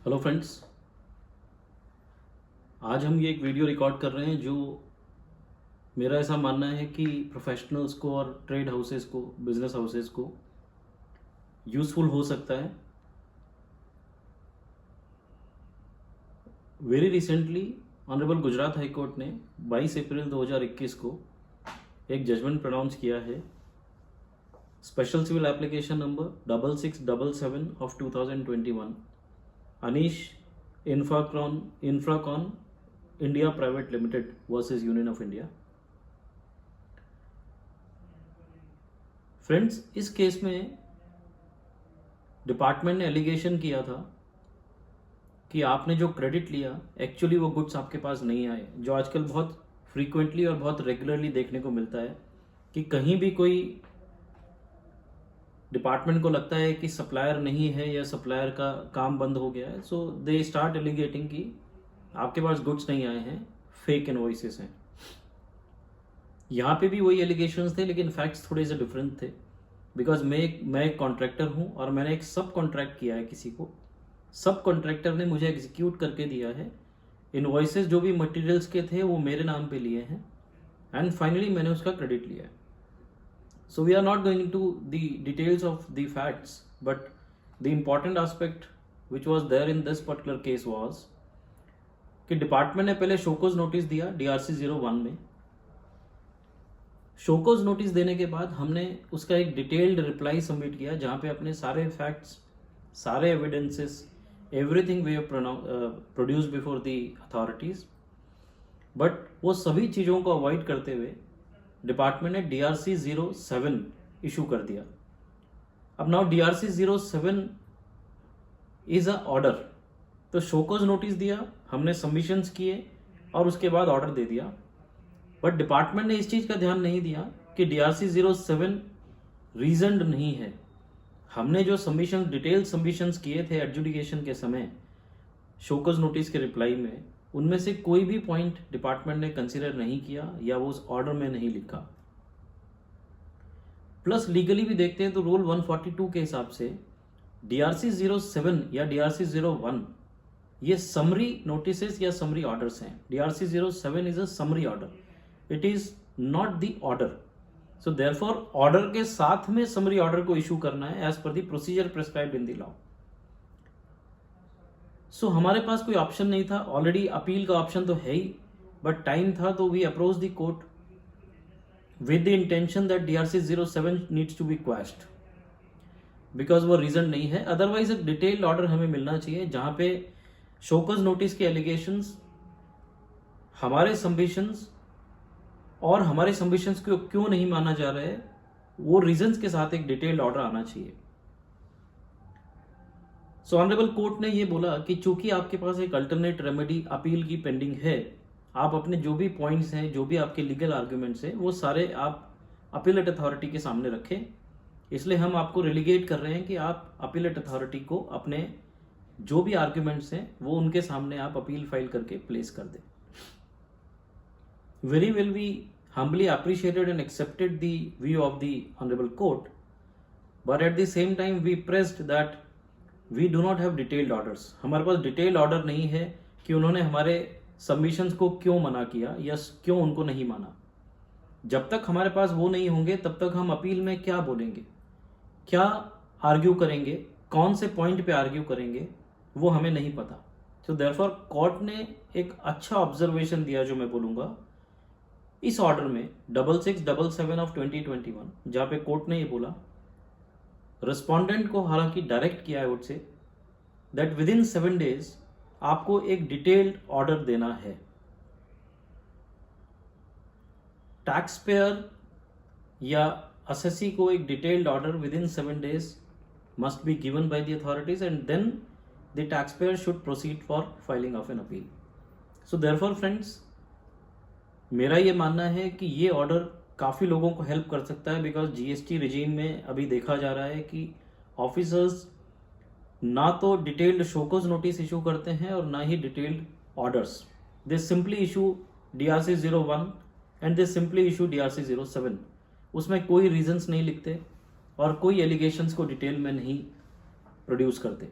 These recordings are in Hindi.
Hello friends. आज हम ये एक वीडियो रिकॉर्ड कर रहे हैं जो मेरा ऐसा मानना है कि प्रोफेशनल्स को और ट्रेड हाउसेस को, बिजनेस हाउसेस को यूज़फुल हो सकता है। Very recently honourable Gujarat high court ने 22 अप्रैल 2021 को एक जजमेंट प्रोनाउंस किया है। Special civil application number 6677 of 2021 Anish Infracon India private limited versus union of India. Friends, इस केस में डिपार्टमेंट ने एलिगेशन किया था कि आपने जो क्रेडिट लिया एक्चुअली वो गुड्स आपके पास नहीं आए, जो आजकल बहुत फ्रीक्वेंटली और बहुत रेगुलरली देखने को मिलता है कि कहीं भी कोई डिपार्टमेंट को लगता है कि सप्लायर नहीं है या सप्लायर का काम बंद हो गया है, सो दे स्टार्ट एलिगेटिंग कि आपके पास गुड्स नहीं आए हैं, फेक इनवॉइसेस हैं। यहाँ पे भी वही एलिगेशंस थे, लेकिन फैक्ट्स थोड़े से डिफरेंट थे। बिकॉज मैं एक कॉन्ट्रैक्टर हूँ और मैंने एक सब कॉन्ट्रैक्ट किया है किसी को। सब कॉन्ट्रैक्टर ने मुझे एग्जीक्यूट करके दिया है। इनवॉइसेस जो भी मटेरियल्स के थे वो मेरे नाम पे लिए हैं एंड फाइनली मैंने उसका क्रेडिट लिया है। So we are not going into the details of the facts, but the important aspect which was there in this particular case was कि डिपार्टमेंट ने पहले शोकोज नोटिस दिया DRC 01 में। शोकोज नोटिस देने के बाद हमने उसका एक डिटेल्ड रिप्लाई सबमिट किया जहाँ पे अपने सारे फैक्ट्स, सारे evidences, everything we have produce before the authorities. But वो सभी चीज़ों को अवॉइड करते हुए डिपार्टमेंट ने DRC 07 इशू कर दिया। अब now DRC 07 is a order. तो शोकोज नोटिस दिया, हमने सबमिशंस किए और उसके बाद ऑर्डर दे दिया। बट डिपार्टमेंट ने इस चीज़ का ध्यान नहीं दिया कि DRC 07 रीजन्ड नहीं है। हमने जो सबमिशन, डिटेल सबमिशंस किए थे एडजुडिकेशन के समय शोकोज नोटिस के रिप्लाई में, उनमें से कोई भी पॉइंट डिपार्टमेंट ने कंसीडर नहीं किया या वो उस ऑर्डर में नहीं लिखा। प्लस लीगली भी देखते हैं तो रूल 142 के हिसाब से DRC 07 या DRC 01 ये समरी नोटिसेस या समरी ऑर्डर्स हैं। DRC 07 is a summary order, it is not the order. So therefore order के साथ में समरी ऑर्डर को इशू करना है as per the procedure prescribed in the law. So हमारे पास कोई ऑप्शन नहीं था। ऑलरेडी अपील का ऑप्शन तो है ही, बट टाइम था तो we approach the court with the intention that DRC 07 needs to be quashed because वो रीजन नहीं है। अदरवाइज एक डिटेल्ड ऑर्डर हमें मिलना चाहिए जहां पे शोकज नोटिस के एलिगेशंस, हमारे सबमिशंस और हमारे सबमिशंस को क्यों नहीं माना जा रहा है, वो रीजंस के साथ एक डिटेल्ड ऑर्डर आना चाहिए। सो ऑनरेबल कोर्ट ने ये बोला कि चूंकि आपके पास एक अल्टरनेट रेमेडी अपील की पेंडिंग है, आप अपने जो भी पॉइंट्स हैं, जो भी आपके लीगल आर्ग्यूमेंट्स हैं, वो सारे आप अपीलेट अथॉरिटी के सामने रखें। इसलिए हम आपको रिलीगेट कर रहे हैं कि आप अपीलेट अथॉरिटी को अपने जो भी आर्ग्यूमेंट्स हैं वो उनके सामने आप अपील फाइल करके प्लेस कर दें। Very well, we humbly appreciated and accepted the view of the honorable court, but at the same time we pressed that we do not have detailed orders। हमारे पास डिटेल्ड ऑर्डर नहीं है कि उन्होंने हमारे सबमिशंस को क्यों मना किया या क्यों उनको नहीं माना। जब तक हमारे पास वो नहीं होंगे तब तक हम अपील में क्या बोलेंगे, क्या आर्ग्यू करेंगे, कौन से पॉइंट पे आर्ग्यू करेंगे, वो हमें नहीं पता। तो देयरफॉर कोर्ट ने एक अच्छा ऑब्जर्वेशन दिया जो मैं बोलूँगा इस ऑर्डर में 6677 ऑफ 2021, जहाँ पे कोर्ट ने ये बोला, रिस्पोंडेंट को हालांकि डायरेक्ट किया है would say that with in 7 days आपको एक डिटेल्ड ऑर्डर देना है। टैक्स पेयर या असेसी को एक detailed order within 7 days must be given by the authorities and then the tax payer should proceed for filing of an appeal. So therefore friends, मेरा ये मानना है कि ये ऑर्डर काफ़ी लोगों को हेल्प कर सकता है। बिकॉज GST रिजीम में अभी देखा जा रहा है कि ऑफिसर्स ना तो डिटेल्ड शोकोज नोटिस इशू करते हैं और ना ही detailed orders. They simply issue DRC 01 and they simply issue DRC 07। उसमें कोई रीजंस नहीं लिखते और कोई एलिगेशंस को डिटेल में नहीं प्रोड्यूस करते।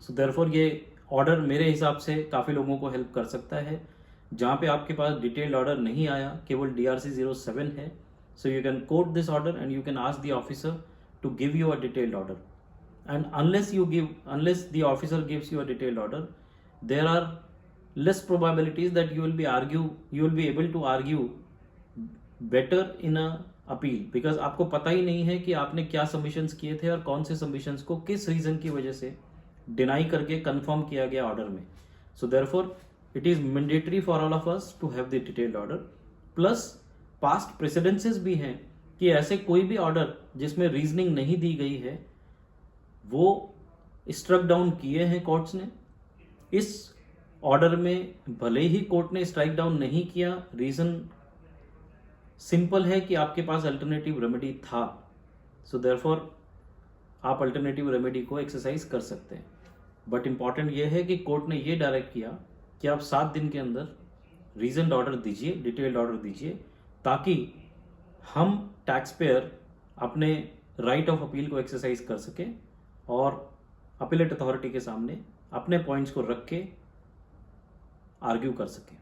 सो देयरफॉर ये ऑर्डर मेरे हिसाब से काफ़ी लोगों को हेल्प कर सकता है। जहाँ पे आपके पास डिटेल्ड ऑर्डर नहीं आया, केवल DRC 07 है, so you can coat this order and you can ask the officer to give you a detailed order. And unless the officer gives you a detailed order, there are less probabilities that you will be able to argue better in a appeal, because आपको पता ही नहीं है कि आपने क्या सबमिशंस किए थे और कौन से सबमिशंस को किस रीजन की वजह से डिनाई करके कंफर्म किया गया ऑर्डर में. So therefore it is mandatory for all of us to have the detailed order. Plus past precedences भी हैं कि ऐसे कोई भी ऑर्डर जिसमें रीजनिंग नहीं दी गई है वो स्ट्रक डाउन किए हैं कोर्ट्स ने. इस ऑर्डर में भले ही कोर्ट ने स्ट्राइक डाउन नहीं किया, रीजन सिंपल है कि आपके पास अल्टरनेटिव रेमेडी था. सो देयरफॉर आप अल्टरनेटिव रेमेडी को एक्सरसाइज कर सकते हैं. बट इंपॉर्टेंट ये है कि कोर्ट ने ये डायरेक्ट किया कि आप 7 दिन के अंदर रीजनड ऑर्डर दीजिए, डिटेल्ड ऑर्डर दीजिए, ताकि हम टैक्स पेयर अपने राइट ऑफ अपील को एक्सरसाइज कर सके और अपीलेट अथॉरिटी के सामने अपने पॉइंट्स को रख के आर्ग्यू कर सके.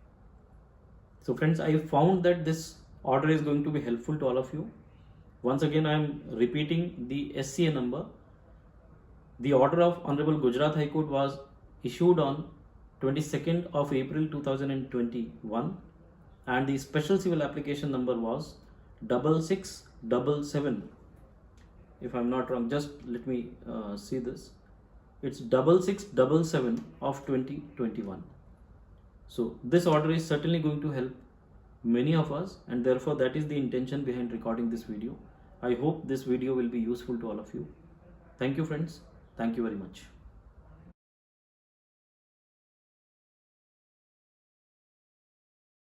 So friends, I found that this order is going to be helpful to all of you. Once again, I am repeating the SCA number. The order of Honorable Gujarat High Court was issued on 22nd of April 2021 and the special civil application number was 6677. If I am not wrong, just let me see this. It's 6677 of 2021. So this order is certainly going to help many of us, and therefore that is the intention behind recording this video. I hope this video will be useful to all of you. Thank you friends. Thank you very much.